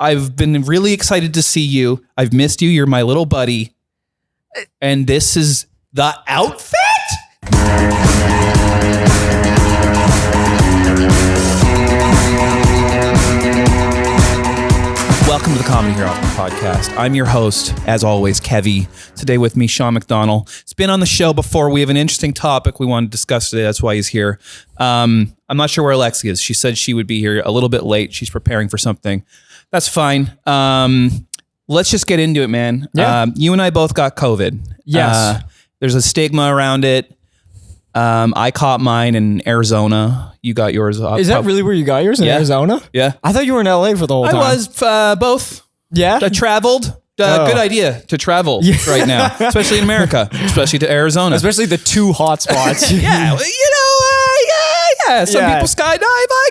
I've been really excited to see you. I've missed you. You're my little buddy. And this is the outfit? Welcome to the Comedy Hero podcast. I'm your host, as always, Kevvy. Today with me, Sean McDonnell. It's been on the show before. We have an interesting topic we want to discuss today. That's why he's here. I'm not sure where Alexi is. She said she would be here a little bit late. She's preparing for something. That's fine. Let's just get into it, man. Yeah. You and I both got COVID. Yes. There's a stigma around it. I caught mine in Arizona. You got yours. Is that really where you got yours, in Arizona? Yeah. I thought you were in LA for the whole time. I was both. Yeah? I traveled. Good idea to travel right now, especially in America, especially to Arizona. Especially the two hot spots. Yeah. Some people skydive. I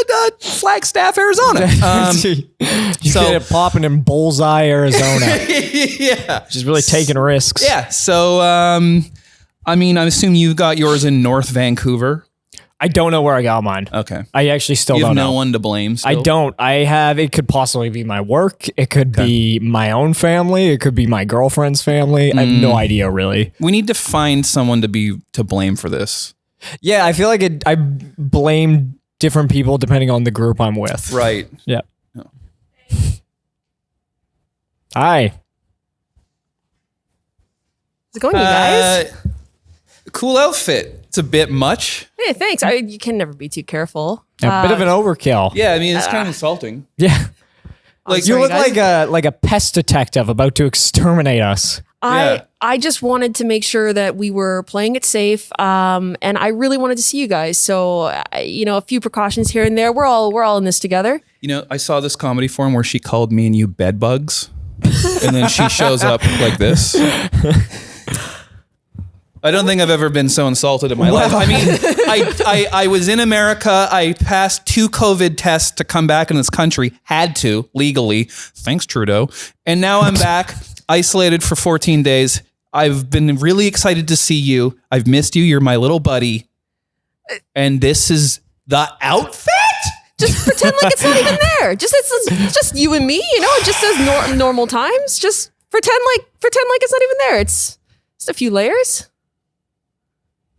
go to Flagstaff, Arizona. You get it popping in Bullseye, Arizona. Yeah. Just really taking risks. Yeah. So, I mean, I assume you got yours in North Vancouver. I don't know where I got mine. Okay. I actually still You have don't know. no one to blame still? I don't. It could possibly be my work. It could be my own family. It could be my girlfriend's family. I have no idea, really. We need to find someone to blame for this. Yeah, I feel like I blame different people depending on the group I'm with. Right. Yeah. Oh. Hi. How's it going, you guys? Cool outfit. It's a bit much. Hey, thanks. You can never be too careful. A bit of an overkill. Yeah, I mean, it's kind of insulting. Yeah. Like, You sorry, look guys. like a pest detective about to exterminate us. I just wanted to make sure that we were playing it safe, and I really wanted to see you guys. So, a few precautions here and there. We're all in this together. I saw this comedy forum where she called me and you bed bugs, and then she shows up like this. I don't think I've ever been so insulted in my life. I mean, I was in America. I passed 2 COVID tests to come back in this country. Had to, legally. Thanks, Trudeau. And now I'm back, isolated for 14 days. I've been really excited to see you. I've missed you. You're my little buddy. And this is the outfit? Just pretend like it's not even there. It's just you and me. It just says normal times. Just pretend like it's not even there. It's just a few layers.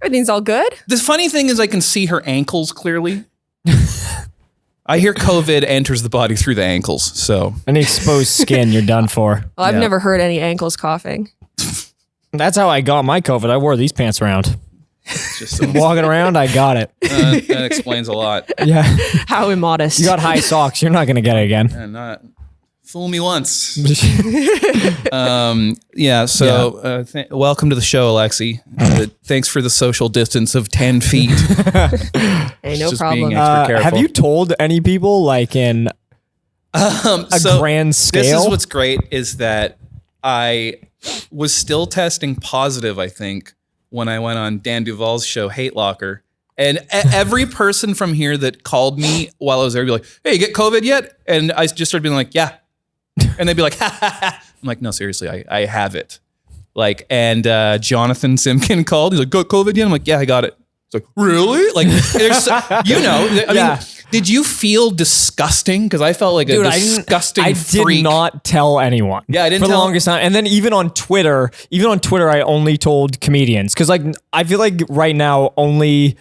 Everything's all good. The funny thing is I can see her ankles clearly. I hear COVID enters the body through the ankles, so. Any exposed skin, you're done for. Well, I've never heard any ankles coughing. That's how I got my COVID. I wore these pants around. Just Walking around, I got it. that explains a lot. Yeah. How immodest. You got high socks. You're not going to get it again. And not fool me once. Welcome to the show, Alexi. Thanks for the social distance of 10 feet. Hey, no Just problem. being extra careful. Have you told any people like in a grand scale? This is what's great is that I was still testing positive, I think, when I went on Dan Duvall's show, Hate Locker. And every person from here that called me while I was there would be like, hey, you get COVID yet? And I just started being like, yeah. And they'd be like, ha, ha, ha. I'm like, no, seriously, I have it. Like, and Jonathan Simkin called. He's like, got COVID yet? I'm like, yeah, I got it. It's like, really? Like, there's, I mean, did you feel disgusting? Because I felt like a disgusting freak. I did not tell anyone. Yeah, I didn't for the tell longest time. And then even on Twitter, I only told comedians. Because like, I feel like right now only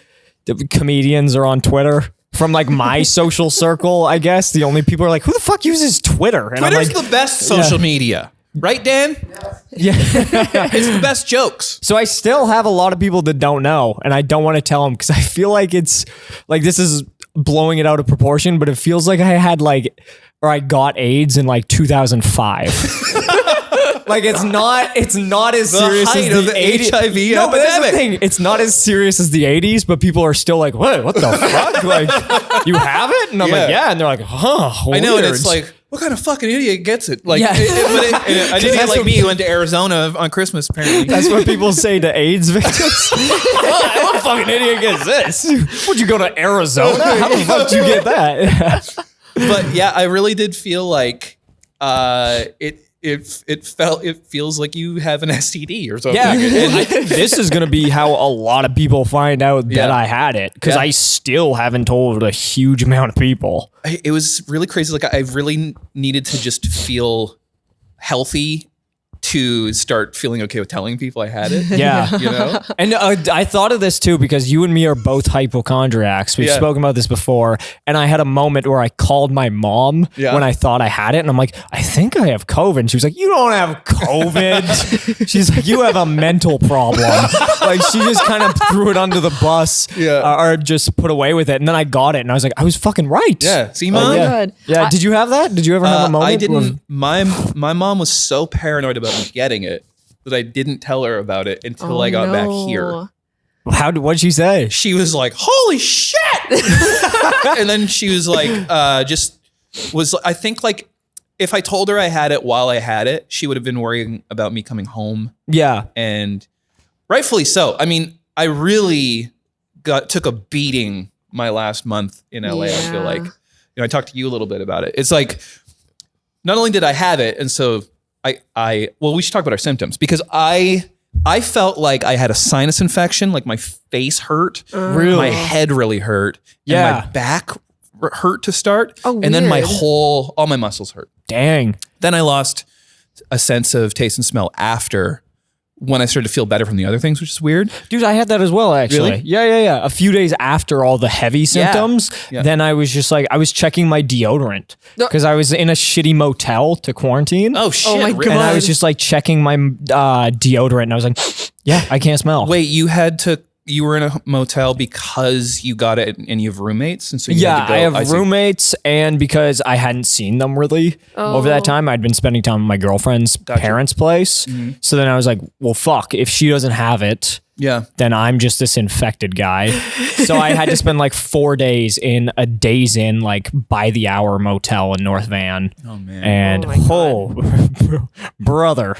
the comedians are on Twitter. From like my social circle, I guess. The only people are like, who the fuck uses Twitter? And Twitter's I'm like, the best social media. Right, Dan? yeah. It's the best jokes. So I still have a lot of people that don't know, and I don't want to tell them because I feel like it's like this is blowing it out of proportion, but it feels like I got AIDS in like 2005. Like it's not as serious as the 80s. HIV no, but that's the epidemic. thing. It's not as serious as the 80s, but people are still like, what the fuck? Like, you have it? And I'm like, yeah. And they're like, huh, I know, and weird. it's like, what kind of fucking idiot gets it? Like, Yeah. I didn't get like me who went to Arizona on Christmas, apparently. That's what people say to AIDS victims. What fucking idiot gets this? Would you go to Arizona? How the fuck did you get that? But yeah, I really did feel like it feels like you have an STD or something. Yeah, I think this is going to be how a lot of people find out that I had it, because I still haven't told a huge amount of people. It was really crazy. Like I really needed to just feel healthy to start feeling okay with telling people I had it. Yeah. You know? And I thought of this too, because you and me are both hypochondriacs. We've spoken about this before. And I had a moment where I called my mom when I thought I had it. And I'm like, I think I have COVID. And she was like, you don't have COVID. She's like, you have a mental problem. Like, she just kind of threw it under the bus or just put away with it. And then I got it. And I was like, I was fucking right. Yeah. See, Mom? Yeah. Did you have that? Did you ever have a moment? I didn't. My mom was so paranoid about me getting it that I didn't tell her about it until I got back here. What'd she say? She was like, holy shit. And then she was like, I think like if I told her I had it while I had it, she would have been worrying about me coming home. Yeah. And rightfully so. I mean, I really took a beating my last month in LA. I feel like, I talked to you a little bit about it. It's like, not only did I have it, and so well, we should talk about our symptoms, because I felt like I had a sinus infection, like my face hurt, Really? my head really hurt, and my back hurt to start, and then all my muscles hurt. Dang. Then I lost a sense of taste and smell after, when I started to feel better from the other things, which is weird. Dude, I had that as well, actually. Really? Yeah. A few days after all the heavy symptoms, then I was just like, I was checking my deodorant because I was in a shitty motel to quarantine. Oh, shit. Oh my God. And I was just like checking my deodorant, and I was like, yeah, I can't smell. Wait, you were in a motel because you got it and you have roommates? And so you had to go, I have roommates, and because I hadn't seen them really over that time, I'd been spending time at my girlfriend's parents' place. Mm-hmm. So then I was like, well, fuck, if she doesn't have it, then I'm just this infected guy. So I had to spend like 4 days in a Days Inn, like by the hour motel in North Van. Oh, man. And brother,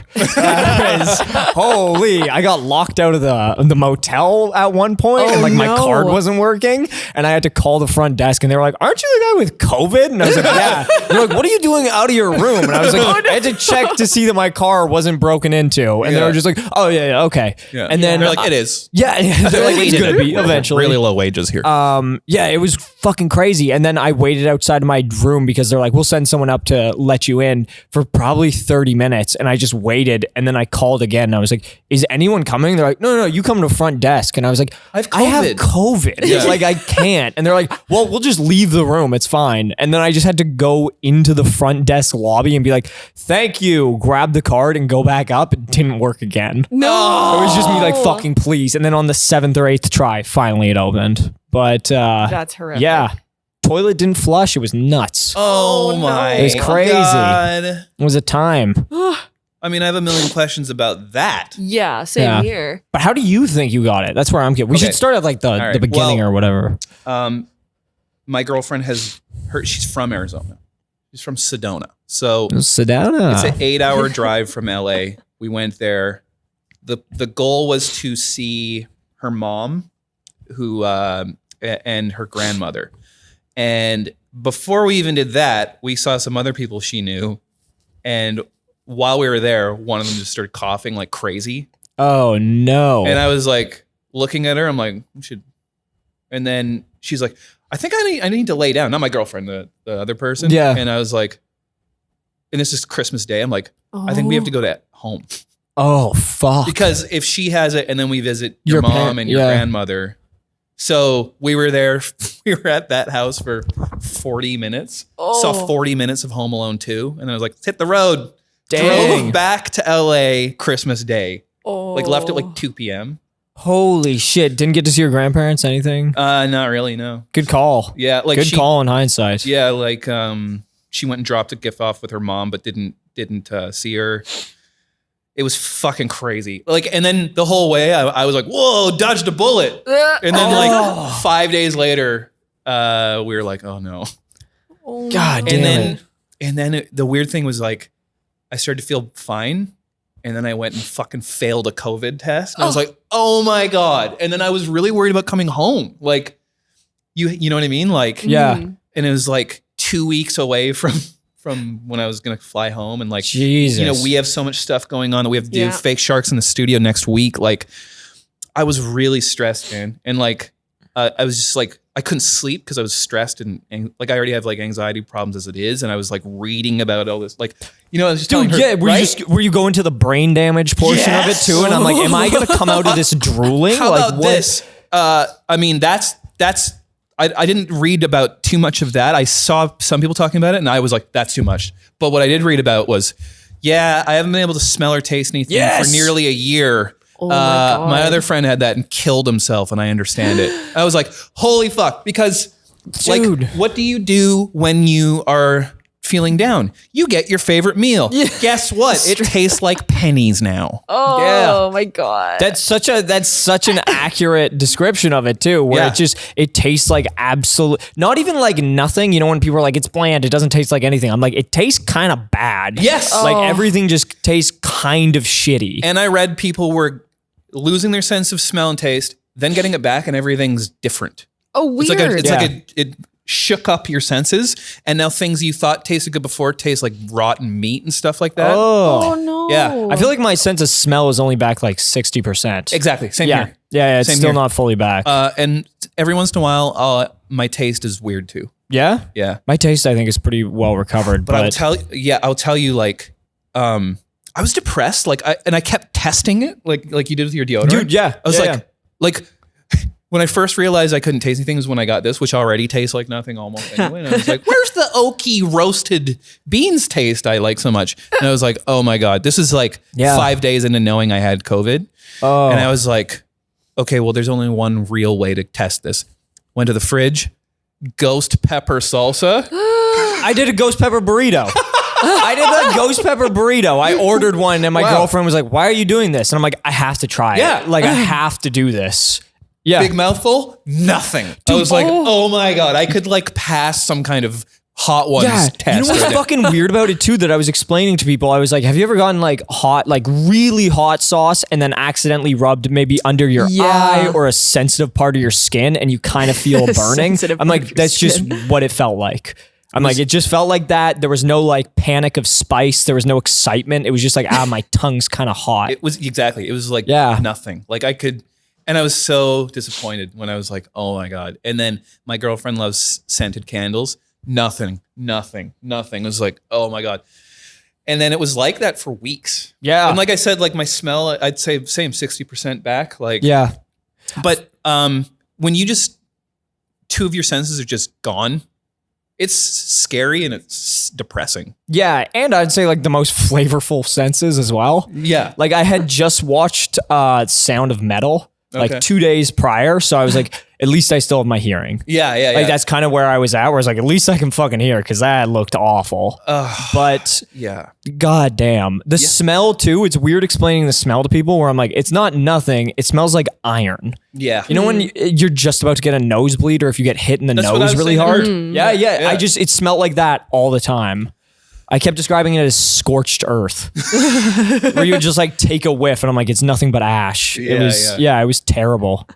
holy, I got locked out of the motel at one point, and like my card wasn't working, and I had to call the front desk, and they were like, aren't you the guy with COVID? And I was like, yeah. They're like, what are you doing out of your room? And I was like, I had to check to see that my car wasn't broken into, and they were just like, oh yeah, okay. Yeah. And then they're like, it is. Yeah, they're like, it's gonna be eventually. Really low wages here. Yeah, it was fucking crazy. And then I waited outside of my room because they're like, we'll send someone up to let you in, for probably 30 minutes. And I just waited, and then I called again, and I was like, is anyone coming? They're like, no, you come to front desk. And I was like, I have COVID. Yeah. Like, I can't. And they're like, well, we'll just leave the room. It's fine. And then I just had to go into the front desk lobby and be like, thank you, grab the card and go back up. It didn't work again. No. It was just me like, fucking please. And then on the 7th or 8th try, finally it opened. But that's horrific. Yeah. Toilet didn't flush. It was nuts. Oh my. It was crazy. God. It was a time. I mean, I have a million questions about that. Yeah, same here. But how do you think you got it? That's where I'm getting. We should start at like the beginning or whatever. My girlfriend she's from Arizona. She's from Sedona. So Sedona. It's an 8-hour drive from LA. We went there. The goal was to see her mom, who and her grandmother. And before we even did that, we saw some other people she knew. And while we were there, one of them just started coughing like crazy. Oh no. And I was like looking at her, I'm like, we should. And then she's like, I think I need to lay down. Not my girlfriend, the other person. Yeah. And I was like, and this is Christmas Day. I'm like, I think we have to go to home. Oh, fuck. Because if she has it and then we visit your mom and your grandmother. So we were there. We were at that house for 40 minutes. Saw 40 minutes of Home Alone 2. And then I was like, let's hit the road. Dang. Drove back to LA Christmas Day. Like left at like 2 p.m. Holy shit. Didn't get to see your grandparents, anything? Not really, no. Good call. Yeah. Like Good call in hindsight. Yeah. Like she went and dropped a gift off with her mom, but didn't see her. It was fucking crazy. Like, and then the whole way I was like, whoa, dodged a bullet. And then like 5 days later, we were like, oh no. God damn it. And then the weird thing was like, I started to feel fine. And then I went and fucking failed a COVID test. And I was like, oh my God. And then I was really worried about coming home. Like, you know what I mean? Like, yeah. And it was like 2 weeks away from from when I was gonna fly home, and like, Jesus. you know, we have so much stuff going on. We have to do Yeah. fake sharks in the studio next week. Like, I was really stressed, man, and like, I was just like, I couldn't sleep because I was stressed and like I already have like anxiety problems as it is, and I was like reading about all this, like, you know, I was just telling Dude, her, yeah, right? were you going to the brain damage portion of it Yes. too? And I'm like, am I gonna come out of this drooling? How like, about what? this? I mean, that's. I didn't read about too much of that. I saw some people talking about it, and I was like, that's too much. But what I did read about was, yeah, I haven't been able to smell or taste anything Yes. for nearly a year. Oh my God. My other friend had that and killed himself, and I understand it. I was like, holy fuck, because like, Dude. what do you do when you are feeling down? You get your favorite meal. Guess what? It tastes like pennies now. Oh my God. That's such an accurate description of it too, where Yeah. it tastes like absolute, not even like nothing. You know, when people are like, it's bland, it doesn't taste like anything. I'm like, it tastes kind of bad. Yes. Like Oh. everything just tastes kind of shitty. And I read people were losing their sense of smell and taste, then getting it back, and everything's different. oh, weird. It's like it shook up your senses, and now things you thought tasted good before taste like rotten meat and stuff like that. oh no. Yeah. I feel like my sense of smell is only back like 60%. Exactly. Same Yeah. here. Yeah, it's Same still here. not fully back. And every once in a while, my taste is weird too. yeah? Yeah. My taste, I think, is pretty well recovered. But I'll tell you, like, I was depressed, like, I kept testing it, like you did with your deodorant. Dude, yeah. I was Yeah, like, when I first realized I couldn't taste anything was when I got this, which already tastes like nothing almost anyway. And I was like, where's the oaky roasted beans taste I like so much? And I was like, oh my God, this is like Yeah. 5 days into knowing I had COVID. Oh. And I was like, okay, well, there's only one real way to test this. Went to the fridge, ghost pepper salsa. I did a ghost pepper burrito. I did a ghost pepper burrito. I ordered one, and my Wow. girlfriend was like, "Why are you doing this?" And I'm like, "I have to try Yeah. it. Like, I have to do this." Yeah. Big mouthful, nothing. I was like, oh my God, I could like pass some kind of hot ones Yeah, test. you know what's right now. fucking weird about it too? That I was explaining to people. I was like, "Have you ever gotten like hot, like really hot sauce, and then accidentally rubbed maybe under your Yeah. eye or a sensitive part of your skin, and you kind of feel burning?" Sensitive I'm part of like, your "That's just skin. what it felt like." I'm like, it just felt like that. There was no like panic of spice. There was no excitement. It was just like, my tongue's kind of hot. It was exactly. It was like Yeah. nothing. Like I could, and I was so disappointed when I was like, oh my God. And then my girlfriend loves scented candles. Nothing. It was like, oh my God. And then it was like that for weeks. Yeah. And like I said, like my smell, I'd say same 60% back. Like, Yeah. but when you just, two of your senses are just gone, it's scary and it's depressing. Yeah. And I'd say like the most flavorful senses as well. Yeah. Like I had just watched Sound of Metal like Okay. 2 days prior. So I was like, at least I still have my hearing. Yeah. Like that's kind of where I was at, where I was like, at least I can fucking hear, because that looked awful. But yeah. god damn. The smell too, it's weird explaining the smell to people where I'm like, it's not nothing. It smells like iron. Yeah. You know when you're just about to get a nosebleed, or if you get hit in the That's what I nose was really saying hard? earlier. Yeah. Yeah. It smelled like that all the time. I kept describing it as scorched earth, where you would just like take a whiff, and I'm like, it's nothing but ash. It was terrible.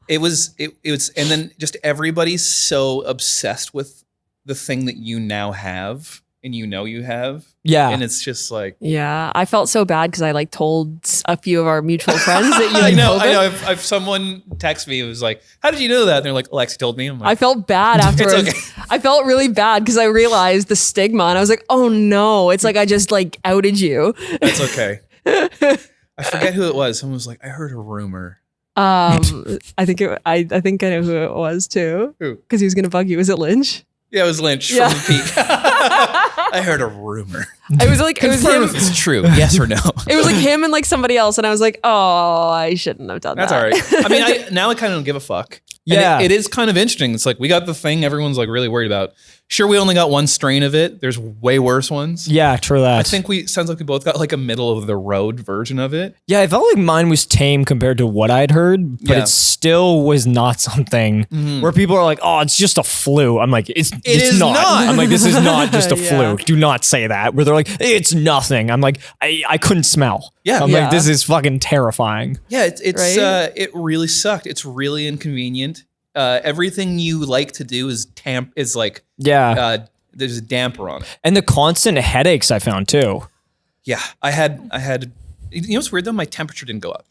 It was, and then just everybody's so obsessed with the thing that you now have and you know you have. Yeah. And it's just like, Yeah, I felt so bad because I like told a few of our mutual friends that you I had know. COVID. I've someone text me, it was like, how did you know that? And they're like, Alexi told me. I'm I like, felt bad afterwards. okay. I felt really bad because I realized the stigma, and I was like, "Oh no!" It's like I just like outed you. that's okay. I forget who it was. Someone was like, I heard a rumor. I think I think I know who it was too. Who? Because he was gonna bug you. Was it Lynch? Yeah, it was Lynch Yeah. from the Peak. I heard a rumor. It was like it was Confirm him. if it's true. Yes or no. It was like him and like somebody else, and I was like, "Oh, I shouldn't have done That's that." all right. I mean, now I kind of don't give a fuck. And Yeah. it is kind of interesting. It's like we got the thing everyone's like really worried about. Sure, we only got one strain of it. There's way worse ones. Yeah, true that. I think sounds like we both got like a middle of the road version of it. Yeah, I felt like mine was tame compared to what I'd heard, but Yeah. it still was not something where people are like, "Oh, it's just a flu." I'm like, it's is not. not. I'm like, this is not just a Yeah. flu. Do not say that. Where they're like, "It's nothing." I'm like, I couldn't smell. Yeah. I'm Yeah. like, this is fucking terrifying. Yeah, it's Right? it really sucked. It's really inconvenient. Everything you like to do is there's a damper on it. And the constant headaches I found too. Yeah, I had. You know what's weird though? My temperature didn't go up.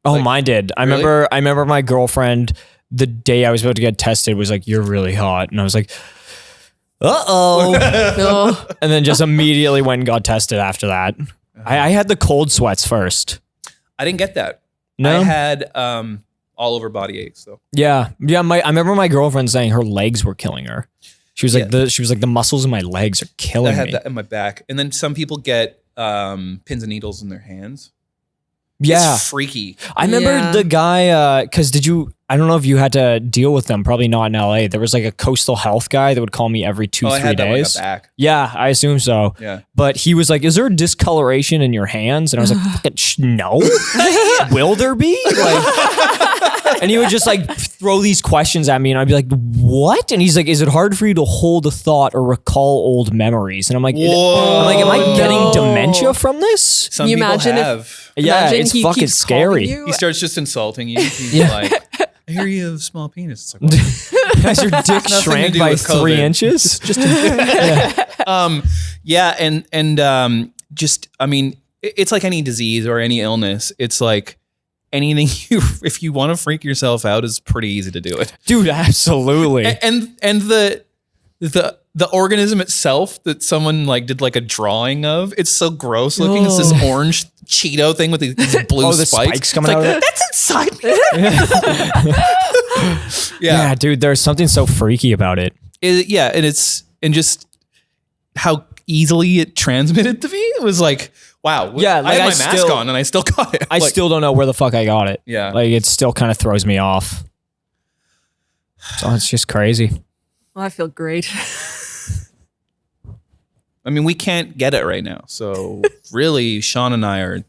Oh, Like, mine did. I remember my girlfriend the day I was about to get tested was like, "You're really hot," and I was like, "Uh-oh." No. And then just immediately went and got tested after that. I had the cold sweats first. I didn't get that. No? I had all over body aches though. Yeah. I remember my girlfriend saying her legs were killing her. She was like the muscles in my legs are killing I had me. that in my back, and then some people get pins and needles in their hands. Yeah. It's freaky. I remember the guy, because I don't know if you had to deal with them, probably not in LA. There was like a coastal health guy that would call me every 2-3 I had that when I days. got back. Yeah, I assume so. Yeah. But he was like, "Is there discoloration in your hands?" And I was like, "Fucking no." Will there be? Like, and he would just like throw these questions at me, and I'd be like, "What?" And he's like, "Is it hard for you to hold a thought or recall old memories?" And I'm like, "Am I getting dementia from this?" Some you people imagine have. Yeah, Imagine it's he fucking keeps calling scary. you. He starts just insulting you. He's Yeah. like, "I hear you have a small penis." It's like, what? Has your dick Nothing to shrank do by with 3 COVID. inches? Just Yeah, and just, I mean, it's like any disease or any illness. It's like anything if you want to freak yourself out, it's pretty easy to do it. dude, absolutely. And the organism itself that someone like did like a drawing of, it's so gross looking. It's this orange Cheeto thing with these blue the spikes. coming It's out like, of it. that's inside me. Yeah, dude, there's something so freaky about it. And just how easily it transmitted to me. It was like, wow. Yeah, like I I had my mask still- on and I still got it. I still don't know where the fuck I got it. Yeah. Like it still kind of throws me off. So it's just crazy. Well, I feel great. I mean, we can't get it right now. So really, Sean and I are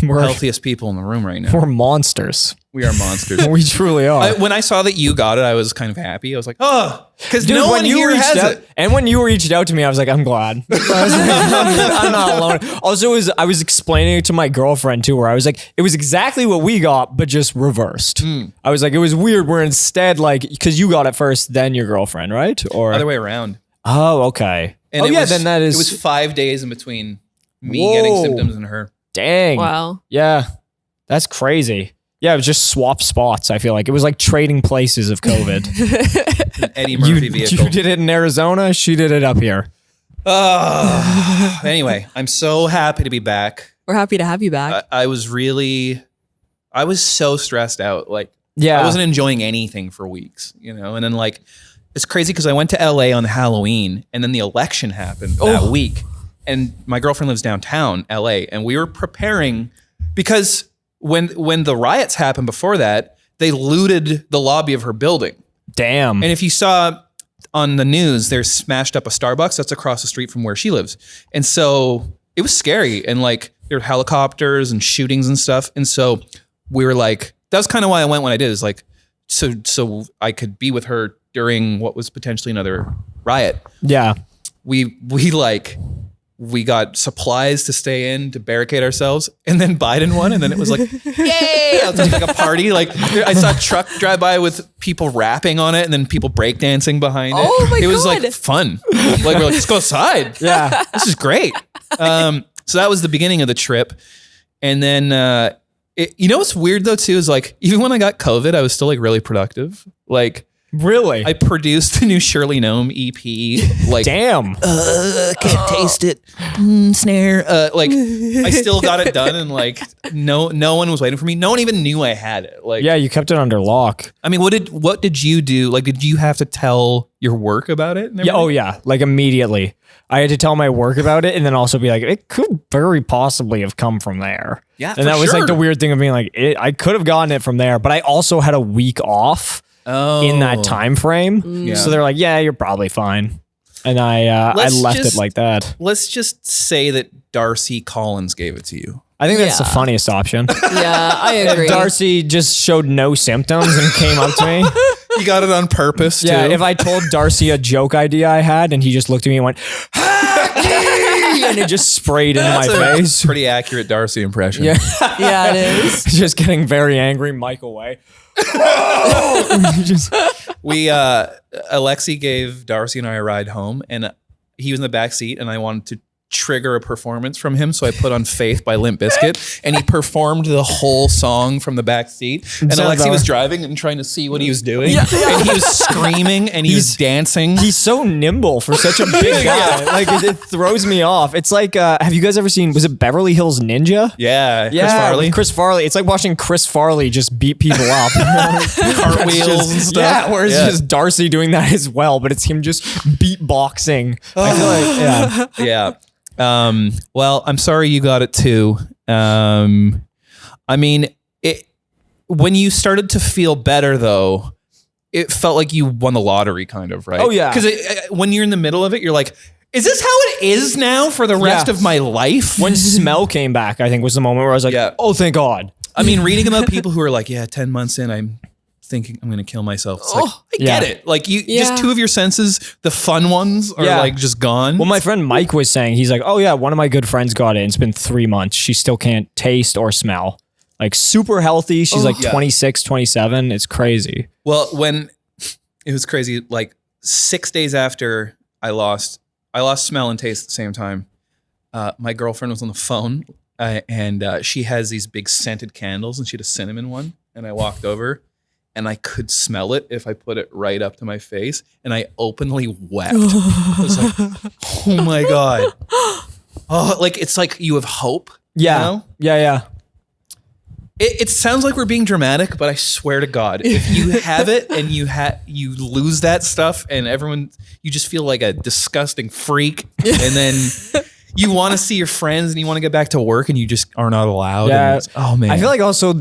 We're healthiest people in the room right now. we're monsters. We are monsters. We truly are. When I saw that you got it, I was kind of happy. I was like, oh, because Dude, no when one you here reached has out, it. and when you reached out to me, I was like, I'm glad. I was like, I'm not alone. Also, I was explaining it to my girlfriend too, where I was like, it was exactly what we got, but just reversed. I was like, it was weird. Where instead, like, because you got it first, then your girlfriend, right? Or Other way around. oh, okay. And oh it yeah, was, then that is It was 5 days in between me Whoa. getting symptoms and her. dang. Wow. Yeah, that's crazy. Yeah, it was just swap spots. I feel like it was like trading places of COVID. An Eddie Murphy vehicle. You did it in Arizona. She did it up here. Anyway, I'm so happy to be back. We're happy to have you back. I was so stressed out. Like, Yeah, I wasn't enjoying anything for weeks, you know? And then like, it's crazy because I went to LA on Halloween and then the election happened that week. And my girlfriend lives downtown LA and we were preparing because when the riots happened before that, they looted the lobby of her building. Damn. And if you saw on the news, they smashed up a Starbucks that's across the street from where she lives. And so it was scary. And like there were helicopters and shootings and stuff. And so we were like, that's kind of why I went when I did, is like, so I could be with her during what was potentially another riot. Yeah. We got supplies to stay in to barricade ourselves, and then Biden won, and then it was like, yay! It was like a party. Like I saw a truck drive by with people rapping on it, and then people breakdancing behind it. Oh my It was God. like fun. Like we're like, let's go outside. Yeah. This is great. So that was the beginning of the trip, and then you know what's weird though too is like even when I got COVID, I was still like really productive. Like Really? I produced the new Shirley Gnome EP. Like Damn. can't taste it. Snare. Like I still got it done, and like no one was waiting for me. No one even knew I had it. Like Yeah, you kept it under lock. I mean, what did you do? Like, did you have to tell your work about it? And Yeah. Oh yeah. Like immediately, I had to tell my work about it, and then also be like, it could very possibly have come from there. Yeah, And for that was like sure. the weird thing of being like, I could have gotten it from there, but I also had a week off in that time frame. Yeah. So they're like, yeah, you're probably fine. And I left it like that. Let's just say that Darcy Collins gave it to you. I think that's the Yeah. funniest option. Yeah, I agree. Darcy just showed no symptoms and came up to me. You got it on purpose, Yeah, too. if I told Darcy a joke idea I had and he just looked at me and went, "Hacky!" and it just sprayed into my face. Pretty accurate Darcy impression. Yeah. Yeah, it is. Just getting very angry, Mike away. Just Alexi gave Darcy and I a ride home, and he was in the back seat, and I wanted to trigger a performance from him, so I put on Faith by Limp Bizkit, and he performed the whole song from the back seat. And Alexi was driving and trying to see what he was doing, and he was screaming and he was dancing. He's so nimble for such a big guy. Like it throws me off. It's like, have you guys ever seen? Was it Beverly Hills Ninja? Yeah, Chris Farley. Chris Farley. It's like watching Chris Farley just beat people up, cartwheels and stuff. Yeah, where it's just Darcy doing that as well, but it's him just beatboxing. I feel like, yeah. Well, I'm sorry you got it too. I mean, when you started to feel better though, it felt like you won the lottery kind of, right? Oh yeah. Because when you're in the middle of it, you're like, is this how it is now for the rest of my life? When smell came back, I think was the moment where I was like, oh, thank God. I mean, reading about people who are like, 10 months in, I'm thinking I'm going to kill myself. It's like, I get it. Like just two of your senses, the fun ones are like just gone. Well, my friend Mike was saying, he's like, oh yeah, one of my good friends got it. And it's been 3 months. She still can't taste or smell. Like super healthy. She's like 26, 27. It's crazy. Well, when it was crazy, like 6 days after I lost smell and taste at the same time. My girlfriend was on the phone and she has these big scented candles and she had a cinnamon one. And I walked over and I could smell it if I put it right up to my face. And I openly wept. I was like, oh my God. Oh, like, it's like you have hope. Yeah. You know? Yeah. It sounds like we're being dramatic, but I swear to God, if you have it and you lose that stuff and you just feel like a disgusting freak and then you want to see your friends and you want to get back to work and you just are not allowed. Yeah. Oh man. I feel like also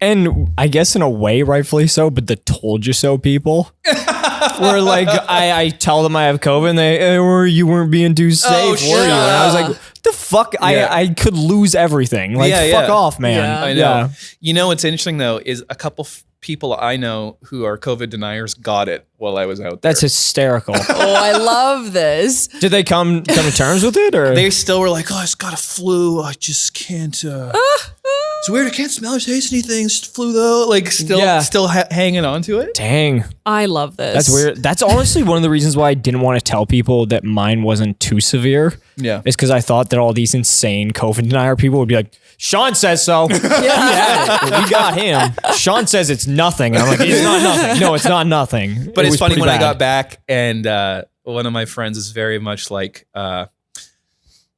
and I guess in a way rightfully so, but the told you so people where like I tell them I have COVID and they, or you weren't being too safe, were you? And I was like, the fuck? I could lose everything. Like, fuck off, man. Yeah. I know. Yeah. You know what's interesting though is a couple people I know who are COVID deniers got it while I was out there. That's hysterical. Oh, I love this. Did they come to terms with it, or they still were like, "Oh, I just got a flu. I just can't." It's weird. I can't smell or taste anything. It's flu though. Like still hanging on to it. Dang, I love this. That's weird. That's honestly one of the reasons why I didn't want to tell people that mine wasn't too severe. Yeah, is because I thought that all these insane COVID denier people would be like, Sean says so. We got him. Sean says it's nothing. And I'm like, it's not nothing. No, it's not nothing. But it's funny when I got back and one of my friends is very much like,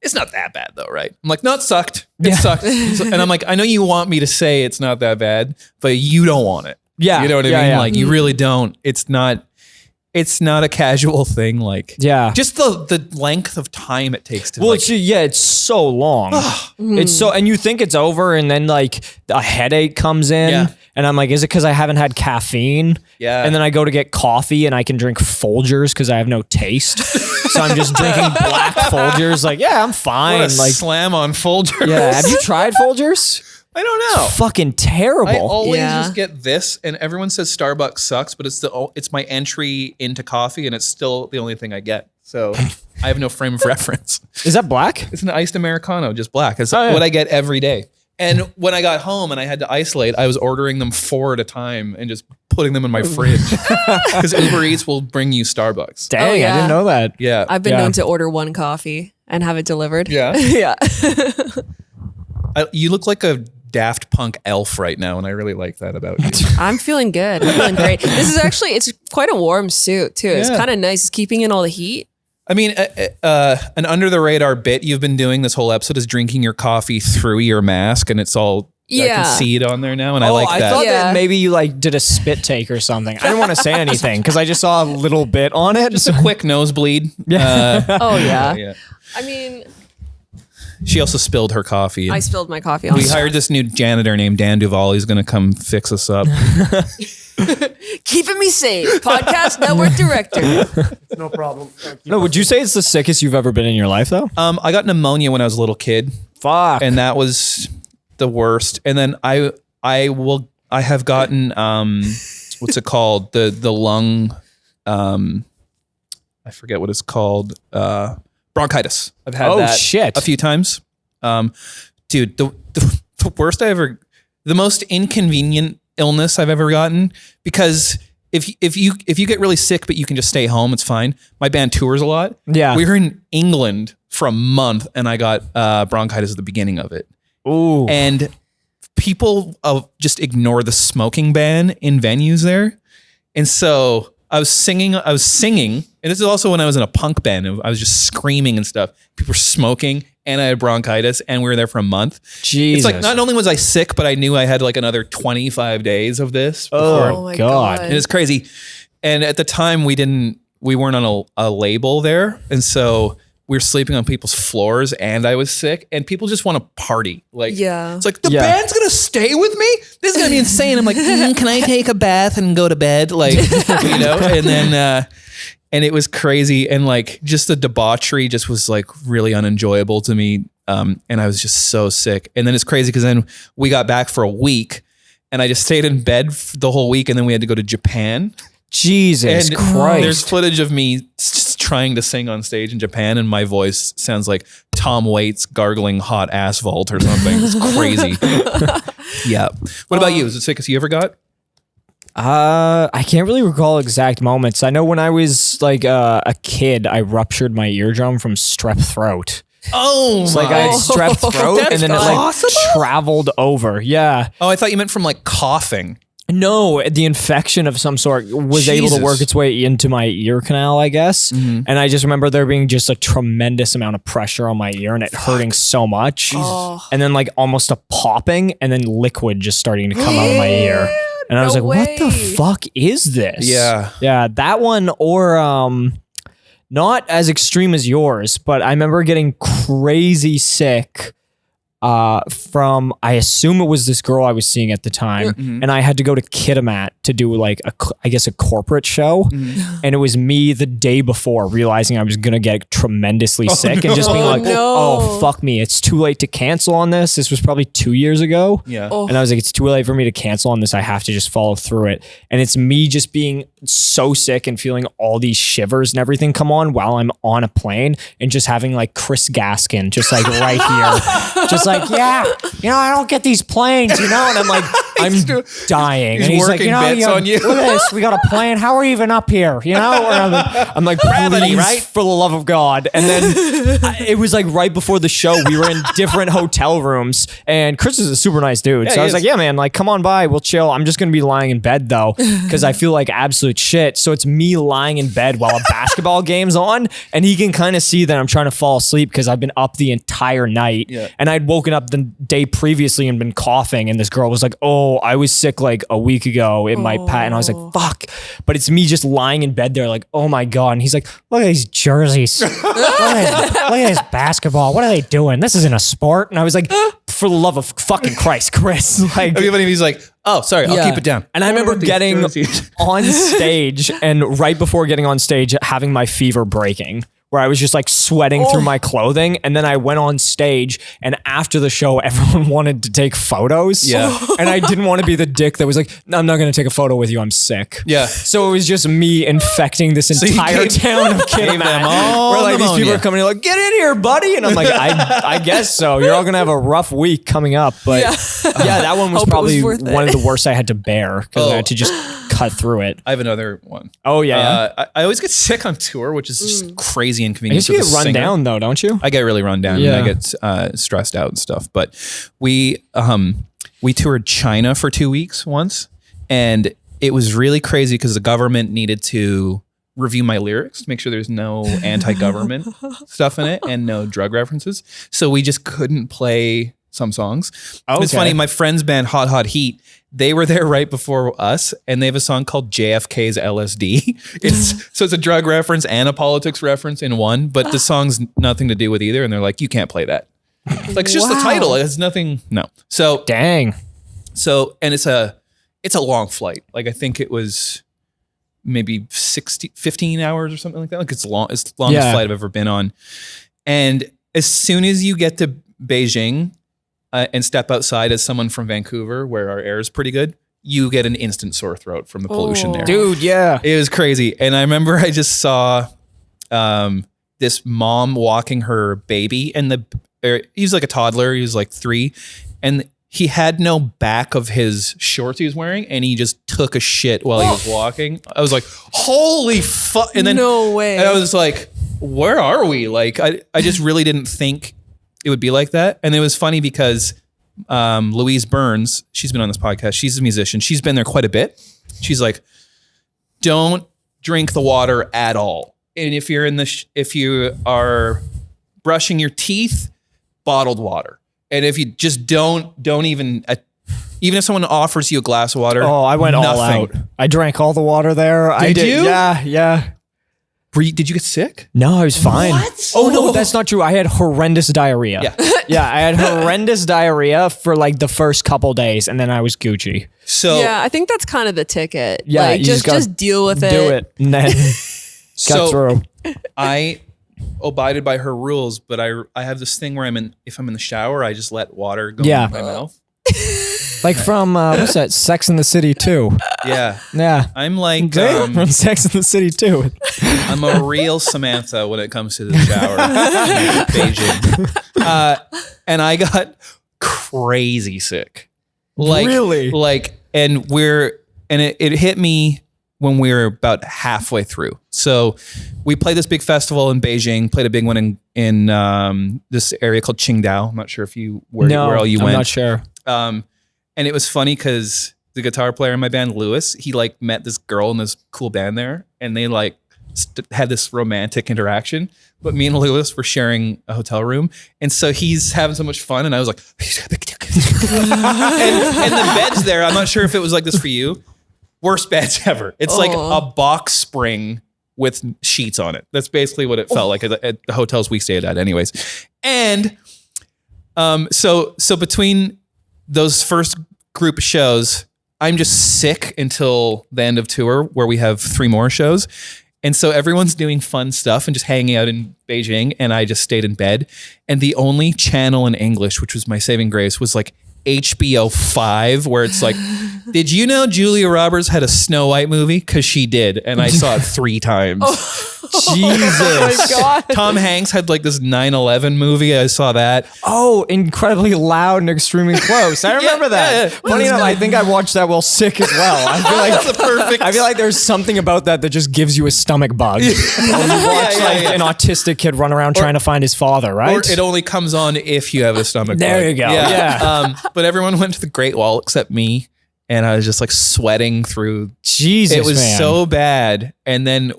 it's not that bad though, right? I'm like, no, it sucked. It sucked. And I'm like, I know you want me to say it's not that bad, but you don't want it. Yeah. You know what I mean? Yeah. Like you really don't. It's not a casual thing. Like, just the length of time it takes to. Well, it's so long. It's so, and you think it's over, and then like a headache comes in, and I'm like, is it because I haven't had caffeine? Yeah. And then I go to get coffee, and I can drink Folgers because I have no taste, so I'm just drinking black Folgers. Like, I'm fine. What a like slam on Folgers. Yeah. Have you tried Folgers? I don't know. It's fucking terrible. I always just get this, and everyone says Starbucks sucks, but it's my entry into coffee, and it's still the only thing I get. So I have no frame of reference. Is that black? It's an iced Americano, just black. It's what I get every day. And when I got home and I had to isolate, I was ordering them 4 at a time and just putting them in my fridge because Uber Eats will bring you Starbucks. Dang, I didn't know that. Yeah, I've been known to order 1 coffee and have it delivered. Yeah, yeah. You look like a Daft Punk elf right now, and I really like that about you. I'm feeling good. I'm feeling great. This is actually, it's quite a warm suit too. It's kind of nice. It's keeping in all the heat. I mean, an under the radar bit you've been doing this whole episode is drinking your coffee through your mask, and it's all I can see it on there now, and I like that. I thought that maybe you like did a spit take or something. I didn't want to say anything because I just saw a little bit on it. Just a quick nosebleed. I mean, she also spilled her coffee. I spilled my coffee on. We hired this new janitor named Dan Duvall. He's going to come fix us up. Keeping me safe. Podcast network director. No problem. No, would you say it's the sickest you've ever been in your life though? I got pneumonia when I was a little kid. Fuck. And that was the worst. And then I have gotten what's it called? The lung I forget what it's called. Bronchitis. I've had that a few times. Dude, the worst the most inconvenient illness I've ever gotten, because if you get really sick, but you can just stay home, it's fine. My band tours a lot. Yeah. We were in England for a month, and I got bronchitis at the beginning of it. Ooh. And people just ignore the smoking ban in venues there. And so I was singing, and this is also when I was in a punk band. I was just screaming and stuff. People were smoking, and I had bronchitis, and we were there for a month. Jesus. It's like not only was I sick, but I knew I had like another 25 days of this. Oh my God. And it's crazy. And at the time we weren't on a label there. And so we were sleeping on people's floors, and I was sick, and people just want to party. Like, Yeah. it's like, the band's going to stay with me? This is going to be insane. I'm like, can I take a bath and go to bed? Like, and then, and it was crazy. And like, just the debauchery just was like really unenjoyable to me. And I was just so sick. And then it's crazy because then we got back for a week, and I just stayed in bed the whole week, and then we had to go to Japan. Jesus And Christ. there's footage of me just trying to sing on stage in Japan, and my voice sounds like Tom Waits gargling hot asphalt or something. It's crazy. Yeah. What about you? Is it sickest you ever got? I can't really recall exact moments. I know when I was like a kid, I ruptured my eardrum from strep throat. Oh, It's like I had strep throat, and then it like possible? traveled over. Yeah. Oh, I thought you meant from like coughing. No, the infection of some sort was able to Jesus. work its way into my ear canal, I guess. Mm-hmm. And I just remember there being just a tremendous amount of pressure on my ear and it hurting so much. Oh. And then like almost a popping and then liquid just starting to come out of my ear. And I was No like, what the way. fuck is this? Yeah. Yeah, that one or not as extreme as yours, but I remember getting crazy sick from, I assume it was this girl I was seeing at the time, and I had to go to Kitimat to do like I guess a corporate show, and it was me the day before realizing I was gonna get tremendously sick and just being like, no. oh fuck me, it's too late to cancel on this. This was probably 2 years ago. Yeah. Oh. And I was like, it's too late for me to cancel on this. I have to just follow through it. And it's me just being so sick and feeling all these shivers and everything come on while I'm on a plane and just having like Chris Gaskin just like right here. Just like, yeah, I don't get these planes, and I'm like, I'm dying. He's and he's like, working bets on you. Look at this. We got a plane. How are we even up here? Or I'm like, Gravity, please, right? for the love of God. And then it was like right before the show, we were in different hotel rooms, and Chris is a super nice dude. So he I was is. like, yeah, man, like, come on by. We'll chill. I'm just going to be lying in bed though, because I feel like absolute shit. So it's me lying in bed while a basketball game's on, and he can kind of see that I'm trying to fall asleep because I've been up the entire night. Yeah. And I'd woken up the day previously and been coughing, and this girl was like, oh, I was sick like a week ago. It might pat. And I was like, fuck. But it's me just lying in bed there like, oh my God. And he's like, look at these jerseys. look at this basketball. What are they doing? This isn't a sport. And I was like, for the love of fucking Christ, Chris. Like, It'd be funny if he's like, oh, sorry, I'll yeah. keep it down. And I remember getting on stage, and right before getting on stage, having my fever breaking, where I was just like sweating through my clothing. And then I went on stage, and after the show, everyone wanted to take photos. Yeah. And I didn't want to be the dick that was like, no, I'm not going to take a photo with you. I'm sick. Yeah. So it was just me infecting this you entire gave- town of them Kitimat. all Where like these people pneumonia. are coming in like, get in here, buddy. And I'm like, I guess so. You're all going to have a rough week coming up. But yeah, that one was Hope it was probably worth it. one of the worst I had to bear because I had to just cut through it. I have another one. Oh, yeah. I always get sick on tour, which is just crazy I inconvenient. guess you for get the run singer. down though, don't you? I get really run down, Yeah. and I get stressed out and stuff. But we toured China for 2 weeks once, and it was really crazy because the government needed to review my lyrics to make sure there's no anti-government stuff in it and no drug references. So we just couldn't play some songs. It's Okay. funny, my friend's band Hot Hot Heat, they were there right before us, and they have a song called JFK's LSD. It's a drug reference and a politics reference in one, but the song's nothing to do with either. And they're like, you can't play that. Like, it's just the Wow. title. It has nothing. No. So, Dang. and it's a long flight. Like, I think it was maybe 15 hours or something like that. Like, it's the longest Yeah. flight I've ever been on. And as soon as you get to Beijing, and step outside as someone from Vancouver, where our air is pretty good, you get an instant sore throat from the pollution there. Dude, yeah. It was crazy. And I remember I just saw this mom walking her baby, and he was like a toddler. He was like 3. And he had no back of his shorts he was wearing, and he just took a shit while he was walking. I was like, holy fuck. And then No way. And I was like, where are we? Like, I just really didn't think it would be like that. And it was funny because Louise Burns, she's been on this podcast. She's a musician. She's been there quite a bit. She's like, don't drink the water at all. And if you're if you are brushing your teeth, bottled water. And if you just don't even if someone offers you a glass of water. Oh, I went all out. I drank all the water there. I did. You? Yeah. Did you get sick? No, I was fine. What? Oh no, that's not true. I had horrendous diarrhea. Yeah. I had horrendous diarrhea for like the first couple days, and then I was Gucci. So yeah, I think that's kind of the ticket. Yeah, like, you just just deal with it. Do it, and then got through. I abided by her rules, but I have this thing where if I'm in the shower, I just let water go in my mouth. Like from what's that? Sex in the City 2. Yeah. Yeah. I'm like from Sex in the City 2. I'm a real Samantha when it comes to the shower in Beijing. And I got crazy sick. Like, really? Like, and it hit me when we were about halfway through. So we played this big festival in Beijing, played a big one in this area called Qingdao. I'm not sure if where all you went. I'm not sure. And it was funny because the guitar player in my band, Lewis, he like met this girl in this cool band there, and they like had this romantic interaction. But me and Lewis were sharing a hotel room, and so he's having so much fun, and I was like, and the beds there. I'm not sure if it was like this for you. Worst beds ever. It's like a box spring with sheets on it. That's basically what it felt like at the hotels we stayed at, anyways. And so between those first group of shows, I'm just sick until the end of tour where we have 3 more shows. And so everyone's doing fun stuff and just hanging out in Beijing. And I just stayed in bed. And the only channel in English, which was my saving grace, was like HBO 5, where it's like, did you know Julia Roberts had a Snow White movie? Because she did. And I saw it 3 times. Jesus. Oh my God. Tom Hanks had like this 9/11 movie. I saw that. Oh, incredibly loud and extremely close. I remember that. Yeah. Funny enough, I think I watched that while sick as well. I feel like That's the perfect. I feel like there's something about that just gives you a stomach bug. When you watch an autistic kid run around trying to find his father, right? Or it only comes on if you have a stomach bug. There you go. Yeah. But everyone went to the Great Wall except me. And I was just like sweating through. Jesus, it was man. so bad. And then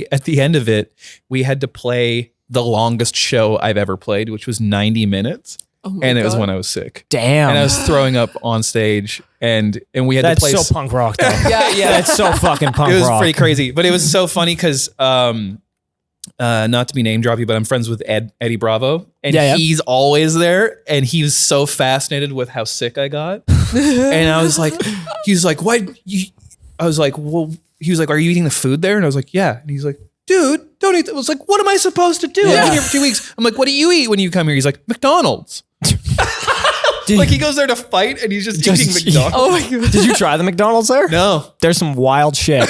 at the end of it, we had to play the longest show I've ever played, which was 90 minutes. And it was when I was sick. Damn. And I was throwing up on stage, and we had to play. That's so punk rock, though. Yeah. That's so fucking punk rock. It was pretty crazy, but it was so funny because not to be name droppy, but I'm friends with Eddie Bravo, and he's always there, and he was so fascinated with how sick I got. And I was like, he was like, what? I was like, well, he was like, are you eating the food there? And I was like, yeah. And he's like, dude, don't eat that. I was like, what am I supposed to do? I've been here for 2 weeks. I'm like, what do you eat when you come here? He's like, McDonald's. Like he goes there to fight and he's just eating McDonald's. Oh my God. Did you try the McDonald's there? No. There's some wild shit.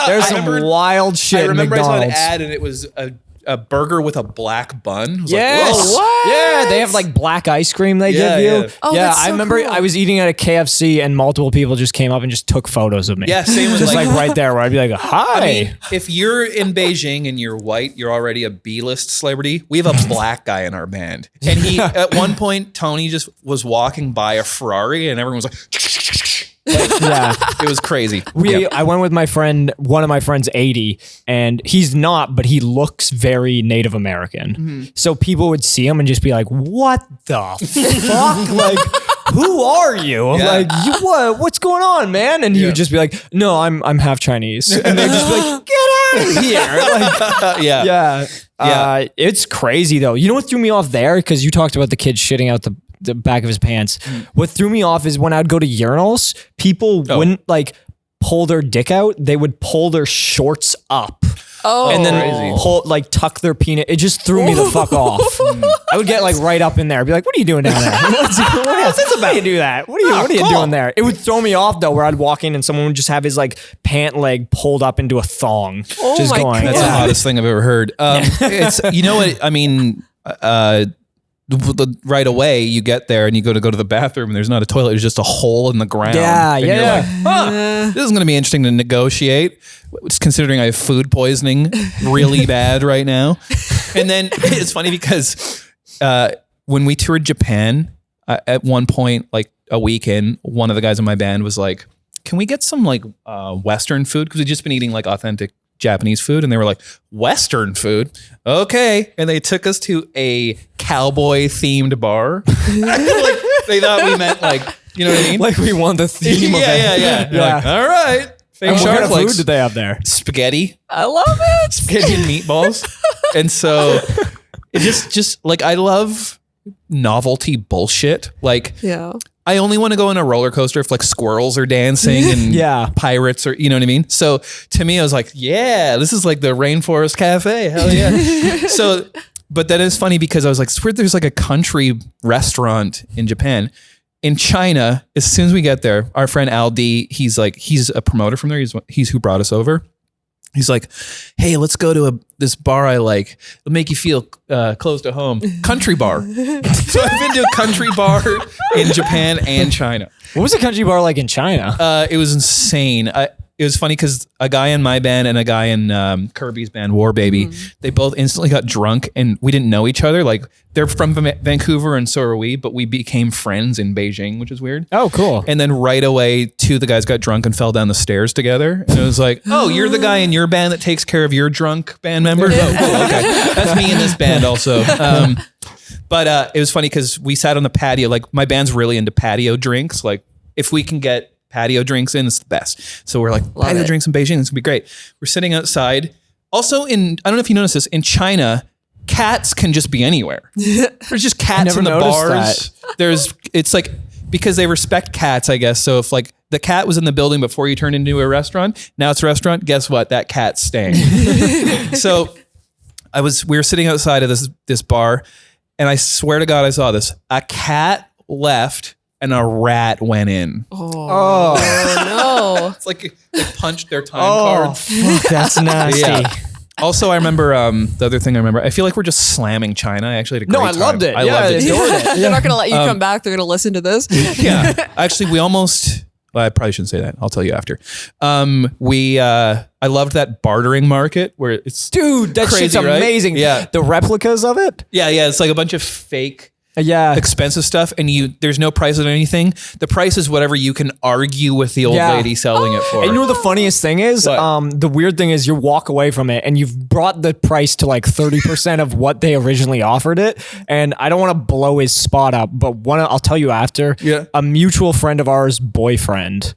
There's some wild shit. I remember I saw an McDonald's. ad and it was a burger with a black bun. I was Yes. like, whoa. What? Yeah, they have like black ice cream they give you. Yeah. Oh, yeah, that's I so remember cool. I was eating at a KFC and multiple people just came up and just took photos of me. Yeah, same with Just like right there where I'd be like, hi. I mean, if you're in Beijing and you're white, you're already a B-list celebrity. We have a black guy in our band. And at one point, Tony just was walking by a Ferrari and everyone was like, yeah. it was crazy. I went with my friend, one of my friends, 80, and he's not, but he looks very Native American. Mm-hmm. So people would see him and just be like, what the fuck? Like, who are you? Yeah. Like, what's going on, man? And he would just be like, no, I'm half Chinese. And they'd just be like, get out of here. Like, yeah. It's crazy though. You know what threw me off there? Because you talked about the kid shitting out the back of his pants. What threw me off is when I'd go to urinals, people wouldn't like pull their dick out. They would pull their shorts up. Oh. And then tuck their penis. It just threw me the fuck off. I would get like right up in there. I'd be like, what are you doing down there? What's this about? Why do you do that? What are you doing there? It would throw me off though, where I'd walk in and someone would just have his like pant leg pulled up into a thong. My God. That's the hottest thing I've ever heard. It's, you know what, I mean, right away you get there and you go to the bathroom and there's not a toilet. There's just a hole in the ground. And you're like, this is going to be interesting to negotiate. Just considering I have food poisoning really bad right now. And then it's funny because when we toured Japan, at one point, like a weekend, one of the guys in my band was like, can we get some like Western food? Because we'd just been eating like authentic Japanese food. And they were like, Western food? Okay. And they took us to a cowboy themed bar. Like they thought we meant like, you know what I mean? Like we want the theme of it. Yeah. Like, all right. And what kind of food did they have there? Spaghetti. I love it. Spaghetti and meatballs. And so it just like, I love novelty bullshit. Like, I only want to go on a roller coaster if like squirrels are dancing and pirates, or you know what I mean? So to me, I was like, yeah, this is like the Rainforest Cafe. Hell yeah. So, but that is funny because I was like, swear there's like a country restaurant in Japan. In China, as soon as we get there, our friend Al D, he's a promoter from there. He's who brought us over. He's like, hey, let's go to this bar I like. It'll make you feel close to home. Country bar. So I've been to a country bar in Japan and China. What was a country bar like in China? It was insane. It was funny because a guy in my band and a guy in Kirby's band, War Baby, they both instantly got drunk and we didn't know each other. Like they're from Vancouver and so are we, but we became friends in Beijing, which is weird. Oh, cool. And then right away, two of the guys got drunk and fell down the stairs together. And it was like, oh, you're the guy in your band that takes care of your drunk band members? Oh, cool, okay. That's me in this band also. But it was funny because we sat on the patio. Like my band's really into patio drinks. Like if we can get patio drinks in, it's the best. So we're like, patio drinks in Beijing, it's gonna be great. We're sitting outside. Also I don't know if you noticed this, in China, cats can just be anywhere. There's just cats in the bars. It's like, because they respect cats, I guess. So if like the cat was in the building before you turned into a restaurant, now it's a restaurant, guess what? That cat's staying. So we were sitting outside of this bar and I swear to God, I saw this. A cat left and a rat went in. Oh no. It's like they punched their time card. Fuck, that's nasty. Yeah. Also, I remember the other thing I remember. I feel like we're just slamming China. I actually had a great time. I loved it. I loved it. Adored it. They're not going to let you come back. They're going to listen to this. Yeah. Actually, we almost... Well, I probably shouldn't say that. I'll tell you after. I loved that bartering market where it's... Dude, that crazy, shit's right? amazing. Yeah. The replicas of it? Yeah. It's like a bunch of fake... Yeah. expensive stuff, and there's no prices on anything. The price is whatever you can argue with the old lady selling it for. And you know what the funniest thing is? The weird thing is you walk away from it and you've brought the price to like 30% of what they originally offered it. And I don't want to blow his spot up, but I'll tell you after. Yeah. A mutual friend of ours' boyfriend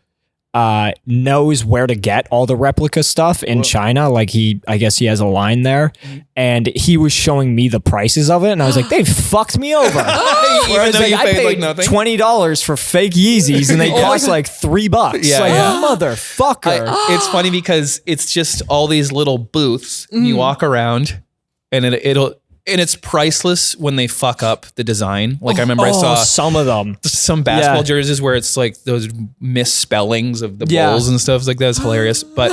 knows where to get all the replica stuff in China. Like I guess he has a line there, and he was showing me the prices of it, and I was like, they fucked me over. Even though you I paid paid like nothing? $20 for fake Yeezys, and they cost like $3. Yeah, like, yeah. motherfucker. It's funny because it's just all these little booths, and you walk around, and it's priceless when they fuck up the design. Like I remember I saw some of them. Some basketball jerseys where it's like those misspellings of the bulls and stuff like that. It's hilarious. But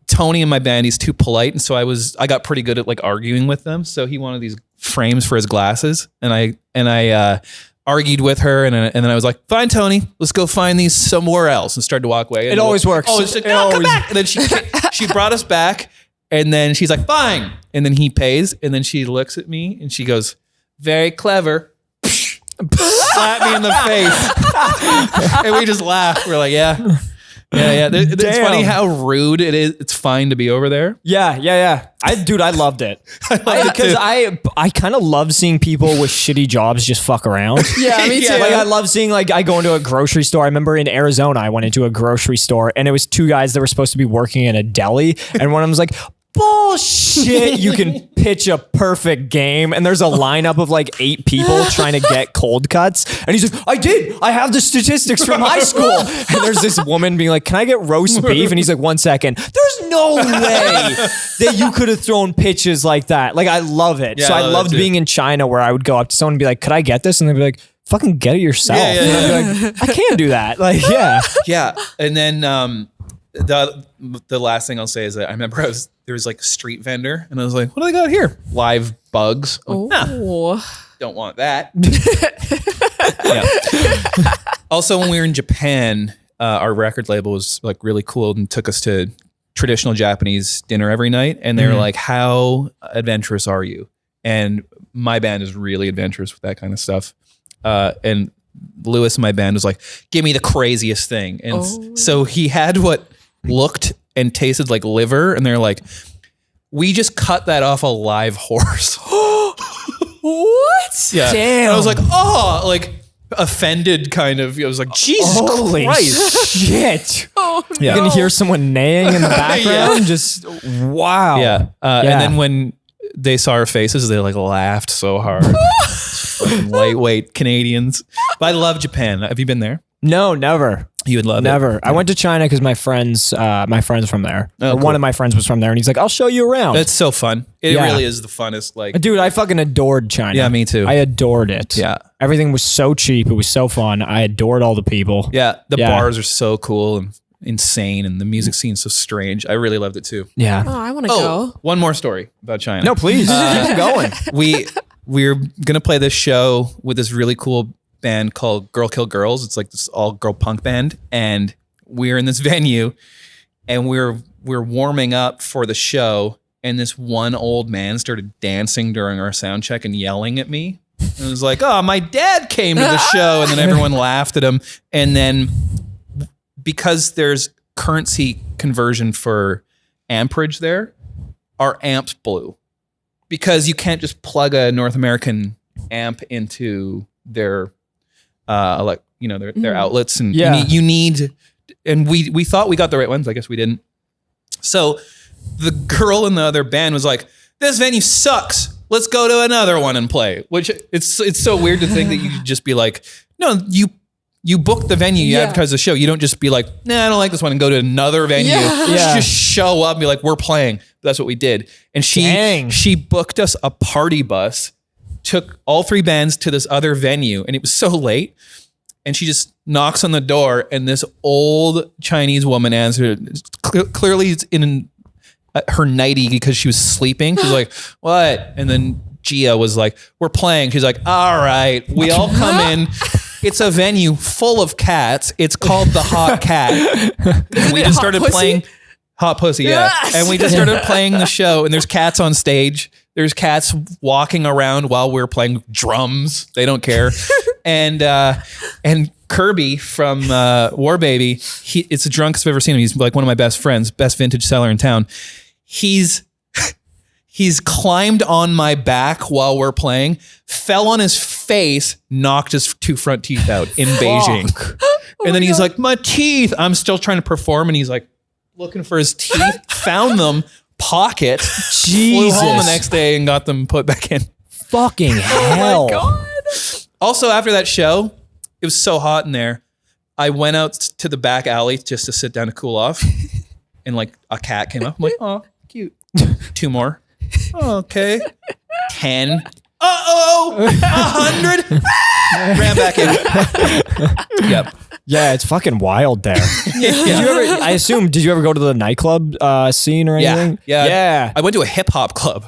Tony in my band, he's too polite, and so I got pretty good at like arguing with them. So he wanted these frames for his glasses, and I argued with her, and then I was like, fine, Tony, let's go find these somewhere else, and started to walk away. And It always works. Oh, she's like, no, come back. And then she brought us back. And then she's like, fine. And then he pays. And then she looks at me and she goes, very clever. Slap me in the face. And we just laugh. We're like, yeah. It's funny how rude it is. It's fine to be over there. Yeah. I loved it. Because I kind of love seeing people with shitty jobs just fuck around. Yeah, me too. Like I love seeing, like, I go into a grocery store. I remember in Arizona, I went into a grocery store and it was two guys that were supposed to be working in a deli. And one of them was like, bullshit, you can pitch a perfect game, and there's a lineup of like 8 people trying to get cold cuts, and he's like, I have the statistics from high school, and there's this woman being like, can I get roast beef? And he's like, 1 second, there's no way that you could have thrown pitches like that. Like I love it. Yeah, so I I love loved it too. being in China where I would go up to someone and be like, could I get this? And they'd be like, fucking get it yourself. Yeah. And I'd be like, I can't do that. Like, Yeah. And then the last thing I'll say is that I remember there was like a street vendor, and I was like, what do they got here? Live bugs. Oh. Don't want that. Yeah. Also, when we were in Japan, our record label was like really cool and took us to traditional Japanese dinner every night. And they were like, how adventurous are you? And my band is really adventurous with that kind of stuff. And Lewis in my band was like, give me the craziest thing. And so he had what looked and tasted like liver. And they're like, we just cut that off a live horse. What? Yeah. Damn. And I was like, oh, like offended kind of. I was like, Jesus Holy Christ. shit. Oh, no. You can hear someone neighing in the background. Just wow. Yeah. And then when they saw our faces, they like laughed so hard. Fucking lightweight Canadians. But I love Japan. Have you been there? No, never. You would love it. Never. I went to China because my friend's from there. Oh, Or one cool. of my friends was from there, and he's like, "I'll show you around." It's so fun. It Yeah. really is the funnest. Like, Dude, I fucking adored China. Yeah, me too. I adored it. Yeah. Everything was so cheap. It was so fun. I adored all the people. yeah, the Yeah. bars are so cool and insane, and the music scene's so strange. I really loved it too. Yeah. Oh, I want to go. One more story about China. No, please keep going. We're gonna play this show with this really cool band called Girl Kill Girls. It's like this all girl punk band, and we're in this venue, and we're warming up for the show, and this one old man started dancing during our sound check and yelling at me. And it was like, "Oh, my dad came to the show," and then everyone laughed at him. And then because there's currency conversion for amperage there, our amps blew. Because you can't just plug a North American amp into their their outlets, and Yeah. you need and we thought we got the right ones. I guess we didn't. So the girl in the other band was like, "This venue sucks. Let's go to another one and play." Which it's so weird to think that you could just be like, "No, you booked the venue, you advertise the show. You don't just be like, nah, I don't like this one," and go to another venue. Yeah. Just show up and be like, "We're playing." That's what we did. And she booked us a party bus, took all three bands to this other venue, and it was so late. And she just knocks on the door, and this old Chinese woman answered. Clearly in her nightie because she was sleeping. She's like, "What?" And then Gia was like, "We're playing." She's like, "All right." We all come in. It's a venue full of cats. It's called the Hot Cat. And we just started playing Hot Pussy, yeah. Yes. And we just started playing the show, and there's cats on stage. There's cats walking around while we're playing drums. They don't care. And Kirby from War Baby, it's the drunkest I've ever seen him. He's like one of my best friends, best vintage seller in town. He's climbed on my back while we're playing, fell on his face, knocked his two front teeth out in Beijing. And then he's like, "My teeth." I'm still trying to perform, and he's like looking for his teeth, found them, pocket, flew home the next day and got them put back in. Fucking hell. Oh my God. Also, after that show, it was so hot in there. I went out to the back alley just to sit down to cool off. And like a cat came up. I'm like, "Oh, cute." 2 more. "Oh, okay. 10. Uh-oh. 100. Ran back in. Yep. Yeah, it's fucking wild there. Did you ever? I assume. Did you ever go to the nightclub scene or anything? Yeah. I went to a hip hop club.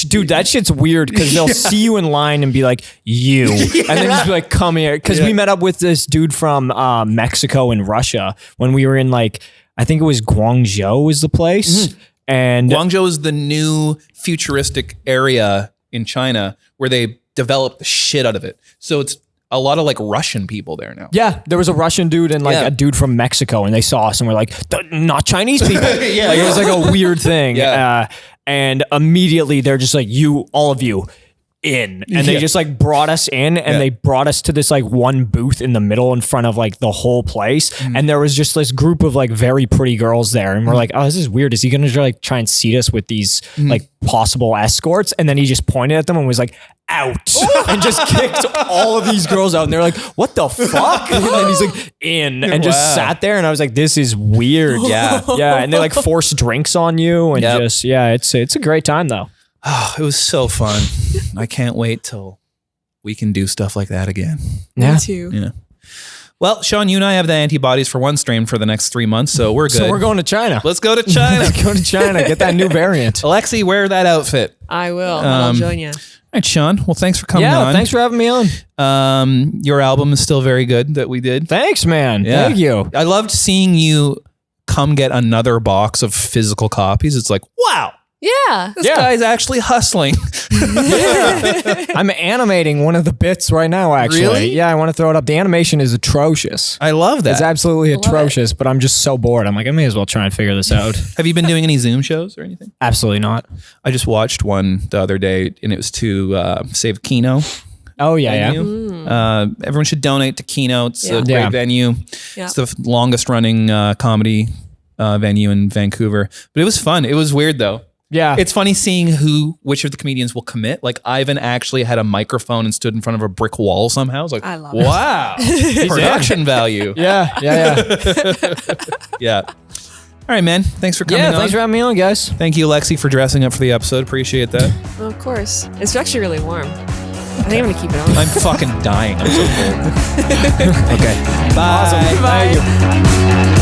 Dude, that shit's weird because they'll see you in line and be like, "You," and then just be like, "Come here," because we met up with this dude from Mexico and Russia when we were in like, I think it was Guangzhou was the place, and Guangzhou is the new futuristic area in China where they developed the shit out of it. So it's a lot of like Russian people there now. yeah, there was a Russian dude and like a dude from Mexico, and they saw us and were like, "Not Chinese people." Like, it was like a weird thing. Yeah. And immediately they're just like, "You, all of you, in," and they just like brought us in, and they brought us to this like one booth in the middle in front of like the whole place, and there was just this group of like very pretty girls there, and we're like, "Oh, this is weird. Is he gonna like try and seat us with these like possible escorts?" And then he just pointed at them and was like, "Out," and just kicked all of these girls out, and they're like, "What the fuck?" And then he's like, "In," and just sat there, and I was like, "This is weird." Yeah, and they like force drinks on you, and just it's a great time though. Oh, it was so fun. I can't wait till we can do stuff like that again. Yeah. Me too. Yeah. Well, Sean, you and I have the antibodies for one strain for the next 3 months, so we're good. So we're going to China. Let's go to China. Let's go to China. Get that new variant. Alexi, wear that outfit. I will. I'll join you. All right, Sean. Well, thanks for coming Yeah, on. thanks for having me on. Your album is still very good that we did. Thanks, man. Yeah. Thank you. I loved seeing you come get another box of physical copies. It's like, wow, Yeah. this guy's actually hustling. I'm animating one of the bits right now, actually. Really? Yeah, I want to throw it up. The animation is atrocious. I love that. It's absolutely love atrocious, but I'm just so bored. I'm like, I may as well try and figure this out. Have you been doing any Zoom shows or anything? Absolutely not. I just watched one the other day, and it was to save Kino. Oh, yeah, venue. Everyone should donate to Kino. It's a great Yeah. venue. Yeah. It's the longest running comedy venue in Vancouver. But it was fun. It was weird though. Yeah. It's funny seeing which of the comedians will commit. Like Ivan actually had a microphone and stood in front of a brick wall somehow. I was like, I love it. wow, production value. yeah. Yeah. All right, man. Thanks for coming on. Thanks for having me on, guys. Thank you, Alexi, for dressing up for the episode. Appreciate that. Oh, of course. It's actually really warm. I think I'm going to keep it on. I'm fucking dying. I'm so cold. Okay. Bye. Awesome. Bye. Thank you.